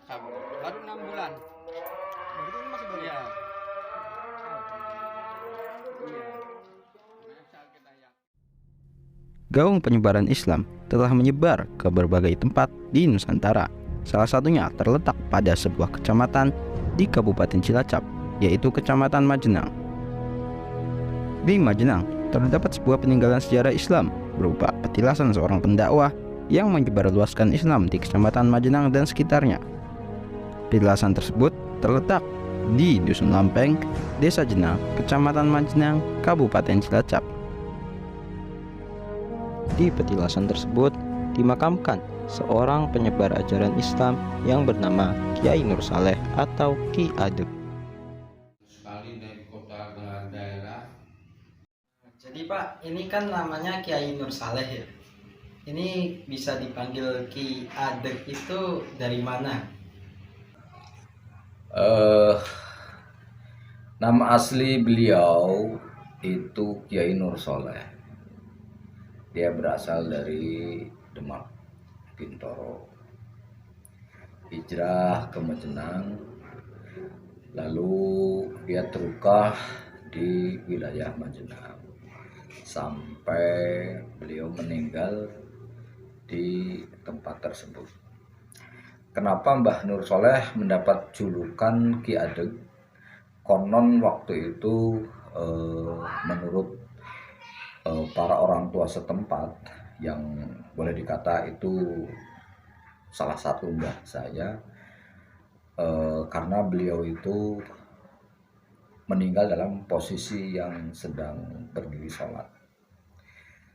baru 6 bulan. Berarti ini masih baru. Iya. Oh, Iya. Asal kita yakin. Gaung penyebaran Islam telah menyebar ke berbagai tempat di Nusantara. Salah satunya terletak pada sebuah kecamatan di Kabupaten Cilacap, yaitu Kecamatan Majenang. Di Majenang terdapat sebuah peninggalan sejarah Islam berupa petilasan seorang pendakwah yang menyebarluaskan Islam di Kecamatan Majenang dan sekitarnya. Petilasan tersebut terletak di Dusun Lampeng, Desa Jenang, Kecamatan Majenang, Kabupaten Cilacap. Di petilasan tersebut dimakamkan seorang penyebar ajaran Islam yang bernama Kiai Nur Saleh atau Ki Adeg. Sekali dari kota ke daerah. jadi Pak, ini kan namanya Kiai Nur Saleh ya. Ini bisa dipanggil Ki Adeg itu dari mana? Nama asli beliau itu Kiai Nur Saleh. Dia berasal dari Demak, Bintoro. Hijrah ke Majenang, lalu dia terukah di wilayah Majenang sampai beliau meninggal di tempat tersebut. Kenapa Mbah Nur Saleh mendapat julukan Ki Adeg? Konon waktu itu menurut para orang tua setempat yang boleh dikata itu salah satu mbah saya, karena beliau itu meninggal dalam posisi yang sedang berdiri sholat,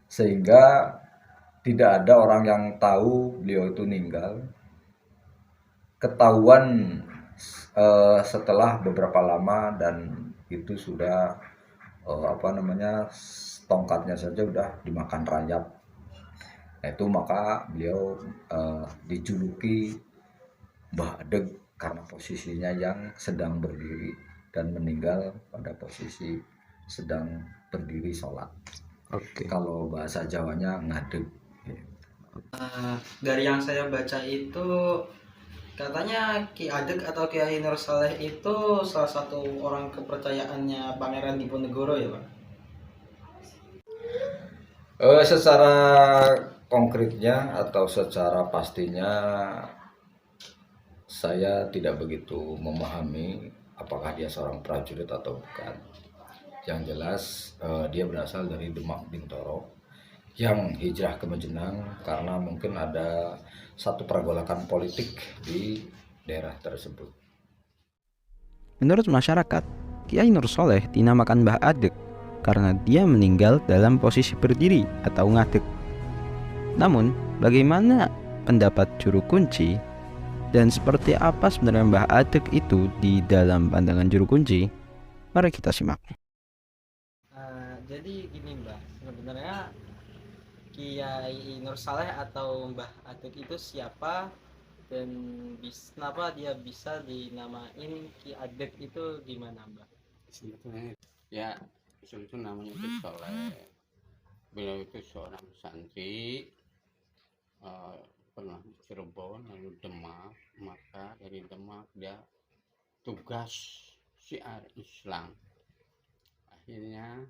sehingga tidak ada orang yang tahu beliau itu meninggal. Ketahuan setelah beberapa lama, dan itu sudah tongkatnya saja udah dimakan rayap. Itu maka beliau dijuluki Mbah Adeg karena posisinya yang sedang berdiri dan meninggal pada posisi sedang berdiri sholat. Oke. Kalau bahasa Jawanya ngadeg. Dari yang saya baca itu katanya Ki Adeg atau Kiai Nur Saleh itu salah satu orang kepercayaannya Pangeran Diponegoro ya Pak? Secara konkretnya atau secara pastinya saya tidak begitu memahami apakah dia seorang prajurit atau bukan. Yang jelas dia berasal dari Demak Bintoro yang hijrah ke Majenang karena mungkin ada satu pergolakan politik di daerah tersebut. Menurut masyarakat, Kiai Nur Saleh dinamakan Mbah Adeg karena dia meninggal dalam posisi berdiri atau ngadeg. Namun, bagaimana pendapat juru kunci dan seperti apa sebenarnya Mbah Adeg itu di dalam pandangan juru kunci? Mari kita simak. Jadi gini Mbah, sebenarnya Kiai Nur Saleh atau Mbah Adeg itu siapa dan kenapa dia bisa dinamain Ki Adeg itu gimana Mbah? Sebetulnya ya sebetulnya namanya itu Soleh. Beliau itu seorang santri, pernah di Cirebon lalu Demak, maka dari Demak dia tugas syiar Islam, akhirnya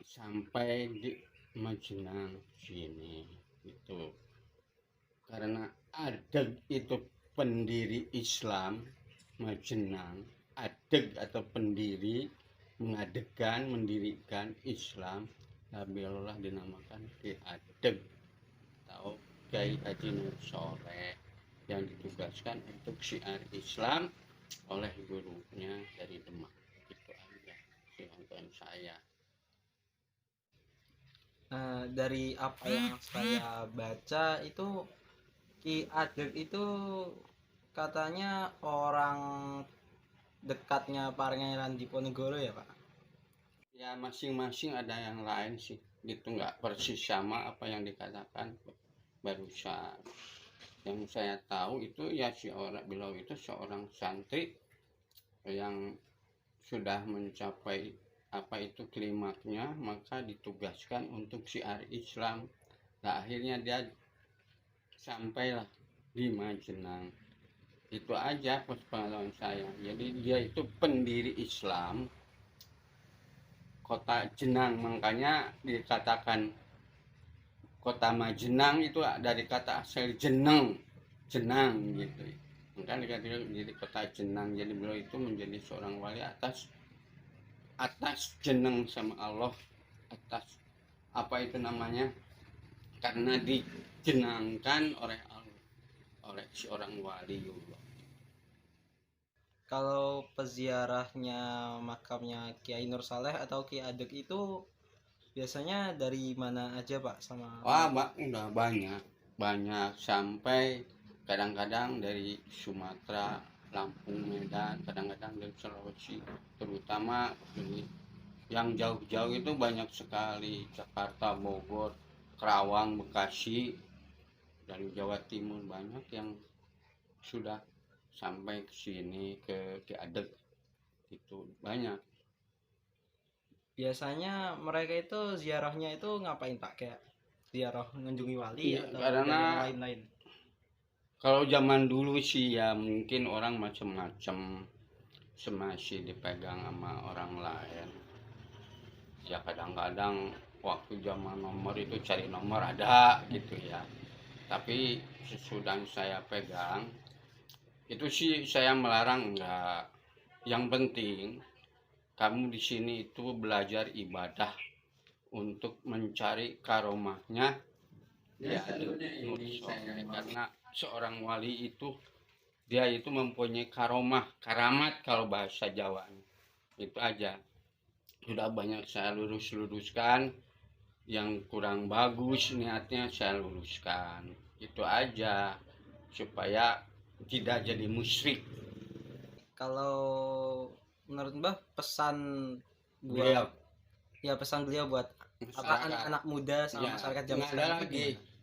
sampai di Majenang sini itu karena Adeg itu pendiri Islam. Majenang Adeg atau pendiri, mengadegan, mendirikan Islam, beliaulah dinamakan Ki Adeg atau Kiai Haji Nur Saleh yang ditugaskan untuk syiar Islam oleh gurunya dari Demak. Itu aja penonton saya. Dari apa yang saya baca itu Ki Adeg itu katanya orang dekatnya Pangeran Diponegoro ya Pak? Ya masing-masing ada yang lain sih, gitu nggak persis sama apa yang dikatakan barusan. Yang saya tahu itu ya beliau itu seorang santri yang sudah mencapai apa itu klimaknya, maka ditugaskan untuk syiar Islam. Nah, akhirnya dia sampailah di Majenang. Itu aja pengalaman saya. Jadi dia itu pendiri Islam kota Jenang, makanya dikatakan kota Majenang itu dari kata asal jeneng, jenang gitu. Makanya dikatakan jadi kota Jenang. Jadi beliau itu menjadi seorang wali atas jeneng sama Allah, atas apa itu namanya, karena dijenangkan oleh Allah, oleh seorang waliullah. Kalau peziarahnya makamnya Kiai Nur Saleh atau Ki Adek itu biasanya dari mana aja Pak? Sama Wah, udah banyak sampai kadang-kadang dari Sumatera, Lampung, Medan, kadang-kadang dari Sulawesi, terutama yang jauh-jauh itu banyak sekali, Jakarta, Bogor, Kerawang, Bekasi, dari Jawa Timur banyak yang sudah sampai ke sini ke Adeg, itu banyak. biasanya mereka itu ziarahnya itu ngapain Pak? Kayak ziarah mengunjungi wali Iya, atau karena ada yang lain-lain? kalau zaman dulu sih ya mungkin orang macam-macam, masih dipegang sama orang lain. Ya kadang-kadang waktu zaman nomor itu cari nomor ada gitu ya. Tapi sesudah saya pegang itu sih saya melarang enggak. Yang penting kamu di sini itu belajar ibadah untuk mencari karomahnya ya, karena seorang wali itu dia itu mempunyai karamat kalau bahasa Jawa. Itu aja. Sudah banyak saya luruskan, yang kurang bagus niatnya saya luruskan. Itu aja supaya tidak jadi musyrik. Kalau menurut Mbah pesan Beliau pesan beliau buat apa masyarakat. anak-anak muda sama Ya, masyarakat zaman nggak ada sekarang itu lagi. gimana?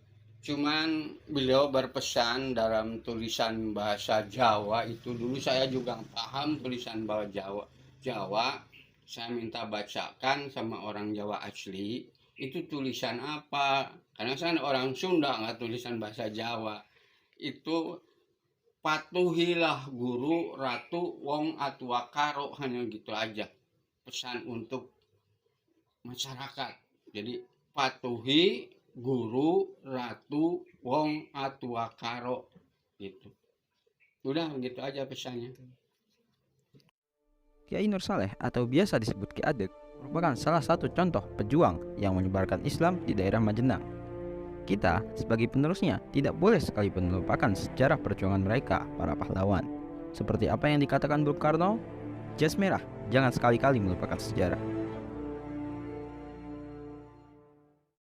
Cuman beliau berpesan dalam tulisan bahasa Jawa itu, dulu saya juga paham tulisan bahasa Jawa. Saya minta bacakan sama orang Jawa asli, itu tulisan apa? Karena saya orang Sunda, nggak tulisan bahasa Jawa. Itu patuhilah guru ratu wong atua karo, hanya gitu aja. Pesan untuk masyarakat. Jadi patuhi guru ratu wong atua karo gitu. Udah begitu aja pesannya. Kiai Nur Saleh atau biasa disebut Ki Adek merupakan salah satu contoh pejuang yang menyebarkan Islam di daerah Majenang. Kita sebagai penerusnya tidak boleh sekalipun melupakan sejarah perjuangan mereka, para pahlawan. Seperti apa yang dikatakan Bung Karno, jas merah, jangan sekali-kali melupakan sejarah.